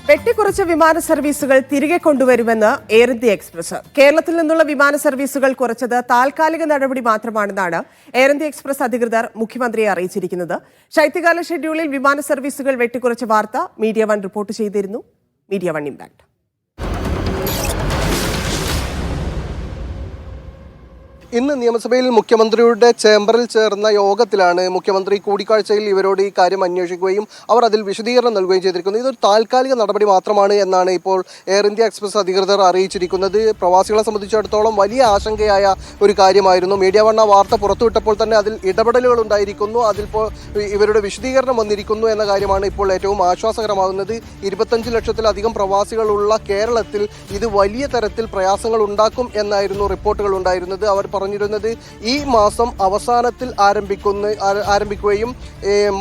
വെട്ടിക്കുറച്ച വിമാന സർവീസുകൾ തിരികെ കൊണ്ടുവരുമെന്ന് എയർ ഇന്ത്യ എക്സ്പ്രസ്. കേരളത്തിൽ നിന്നുള്ള വിമാന സർവീസുകൾ കുറച്ചത് താൽക്കാലിക നടപടി മാത്രമാണെന്നാണ് എയർ ഇന്ത്യ എക്സ്പ്രസ് അധികൃതർ മുഖ്യമന്ത്രിയെ അറിയിച്ചിരിക്കുന്നത്. ശൈത്യകാല ഷെഡ്യൂളിൽ വിമാന സർവീസുകൾ വെട്ടിക്കുറച്ച വാർത്ത മീഡിയ വൺ റിപ്പോർട്ട് ചെയ്തിരുന്നു. Media one impact. ഇന്ന് നിയമസഭയിൽ മുഖ്യമന്ത്രിയുടെ ചേംബറിൽ ചേർന്ന യോഗത്തിലാണ് മുഖ്യമന്ത്രി കൂടിക്കാഴ്ചയിൽ ഇവരോട് ഈ കാര്യം അന്വേഷിക്കുകയും അവർ അതിൽ വിശദീകരണം നൽകുകയും ചെയ്തിരിക്കുന്നത്. ഇതൊരു താൽക്കാലിക നടപടി മാത്രമാണ് എന്നാണ് ഇപ്പോൾ എയർ ഇന്ത്യ എക്സ്പ്രസ് അധികൃതർ അറിയിച്ചിരിക്കുന്നത്. പ്രവാസികളെ സംബന്ധിച്ചിടത്തോളം വലിയ ആശങ്കയായ ഒരു കാര്യമായിരുന്നു. മീഡിയ വൺ വാർത്ത പുറത്തുവിട്ടപ്പോൾ തന്നെ അതിൽ ഇടപെടലുകൾ ഉണ്ടായിരിക്കുന്നു, അതിൽപ്പോൾ ഇവരുടെ വിശദീകരണം വന്നിരിക്കുന്നു എന്ന കാര്യമാണ് ഇപ്പോൾ ഏറ്റവും ആശ്വാസകരമാകുന്നത്. 25 ലക്ഷത്തിലധികം പ്രവാസികളുള്ള കേരളത്തിൽ ഇത് വലിയ തരത്തിൽ പ്രയാസങ്ങൾ ഉണ്ടാക്കും എന്നായിരുന്നു റിപ്പോർട്ടുകൾ ഉണ്ടായിരുന്നത്. അവർ പറഞ്ഞിരുന്നത് ഈ മാസം അവസാനത്തിൽ ആരംഭിക്കുകയും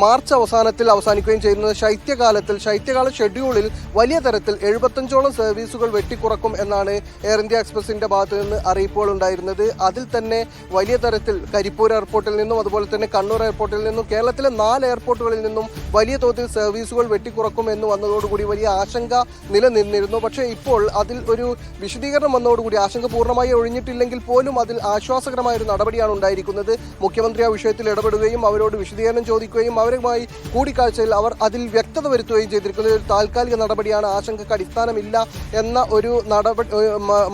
മാർച്ച് അവസാനത്തിൽ അവസാനിക്കുകയും ചെയ്യുന്നത് ശൈത്യകാല ഷെഡ്യൂളിൽ വലിയ തരത്തിൽ 75ഓളം സർവീസുകൾ വെട്ടിക്കുറക്കും എന്നാണ് എയർ ഇന്ത്യ എക്സ്പ്രസിന്റെ ഭാഗത്ത് നിന്ന് അറിയിപ്പുകൾ ഉണ്ടായിരുന്നത്. അതിൽ തന്നെ വലിയ തരത്തിൽ കരിപ്പൂർ എയർപോർട്ടിൽ നിന്നും അതുപോലെ തന്നെ കണ്ണൂർ എയർപോർട്ടിൽ നിന്നും കേരളത്തിലെ 4 എയർപോർട്ടുകളിൽ നിന്നും വലിയ തോതിൽ സർവീസുകൾ വെട്ടിക്കുറക്കും എന്ന് വന്നതോടുകൂടി വലിയ ആശങ്ക നിലനിന്നിരുന്നു. പക്ഷേ ഇപ്പോൾ അതിൽ ഒരു വിശദീകരണം വന്നതോടുകൂടി ആശങ്ക പൂർണ്ണമായി ഒഴിഞ്ഞിട്ടില്ലെങ്കിൽ പോലും അതിൽ ആശ്വാസകരമായ ഒരു നടപടിയാണ് ഉണ്ടായിരിക്കുന്നത്. മുഖ്യമന്ത്രി ആ വിഷയത്തിൽ ഇടപെടുകയും അവരോട് വിശദീകരണം ചോദിക്കുകയും അവരുമായി കൂടിക്കാഴ്ചയിൽ അവർ അതിൽ വ്യക്തത വരുത്തുകയും ചെയ്തിരിക്കുന്നത് ഒരു താൽക്കാലിക നടപടിയാണ്, ആശങ്കയ്ക്ക് അടിസ്ഥാനമില്ല എന്ന ഒരു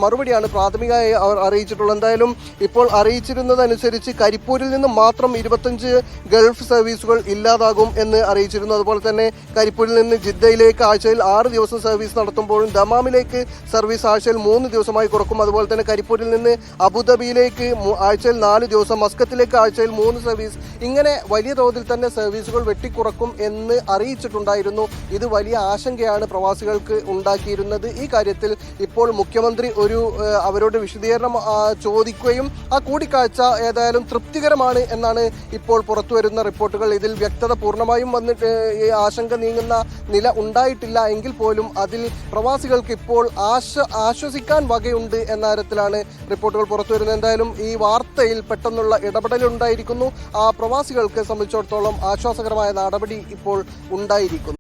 മറുപടിയാണ് പ്രാഥമികമായി അവർ അറിയിച്ചിട്ടുള്ളത്. എന്തായാലും ഇപ്പോൾ അറിയിച്ചിരുന്നതനുസരിച്ച് കരിപ്പൂരിൽ നിന്ന് മാത്രം 25 ഗൾഫ് സർവീസുകൾ ഇല്ലാതാകും എന്ന് അറിയിച്ചിരുന്നു. അതുപോലെ തന്നെ കരിപ്പൂരിൽ നിന്ന് ജിദ്ദയിലേക്ക് ആഴ്ചയിൽ 6 ദിവസം സർവീസ് നടത്തുമ്പോഴും ദമാമിലേക്ക് സർവീസ് ആഴ്ചയിൽ 3 ദിവസമായി കുറക്കും. അതുപോലെ തന്നെ കരിപ്പൂരിൽ നിന്ന് അബുദാബിയിലേക്ക് ആഴ്ചയിൽ 4 ദിവസം, മസ്കത്തിലേക്ക് ആഴ്ചയിൽ 3 സർവീസ്, ഇങ്ങനെ വലിയ തോതിൽ തന്നെ സർവീസുകൾ വെട്ടിക്കുറക്കും എന്ന് അറിയിച്ചിട്ടുണ്ടായിരുന്നു. ഇത് വലിയ ആശങ്കയാണ് പ്രവാസികൾക്ക് ഉണ്ടാക്കിയിരുന്നത്. ഈ കാര്യത്തിൽ ഇപ്പോൾ മുഖ്യമന്ത്രി അവരോട് വിശദീകരണം ചോദിക്കുകയും ആ കൂടിക്കാഴ്ച ഏതായാലും തൃപ്തികരമാണ് എന്നാണ് ഇപ്പോൾ പുറത്തുവരുന്ന റിപ്പോർട്ടുകൾ. ഇതിൽ വ്യക്തത പൂർണ്ണമായും വന്നിട്ട് ഈ ആശങ്ക നീങ്ങുന്ന നില ഉണ്ടായിട്ടില്ല എങ്കിൽ പോലും അതിൽ പ്രവാസികൾക്ക് ഇപ്പോൾ ആശ്വസിക്കാൻ വകയുണ്ട് എന്ന തരത്തിലാണ് റിപ്പോർട്ടുകൾ പുറത്തുവരുന്നത്. എന്തായാലും ഈ വാർത്തയിൽ പെട്ടെന്നുള്ള ഇടപെടലുണ്ടായിരിക്കുന്നു. ആ പ്രവാസികൾക്ക് സംബന്ധിച്ചിടത്തോളം ആശ്വാസകരമായ നടപടി ഇപ്പോൾ ഉണ്ടായിരിക്കുന്നു.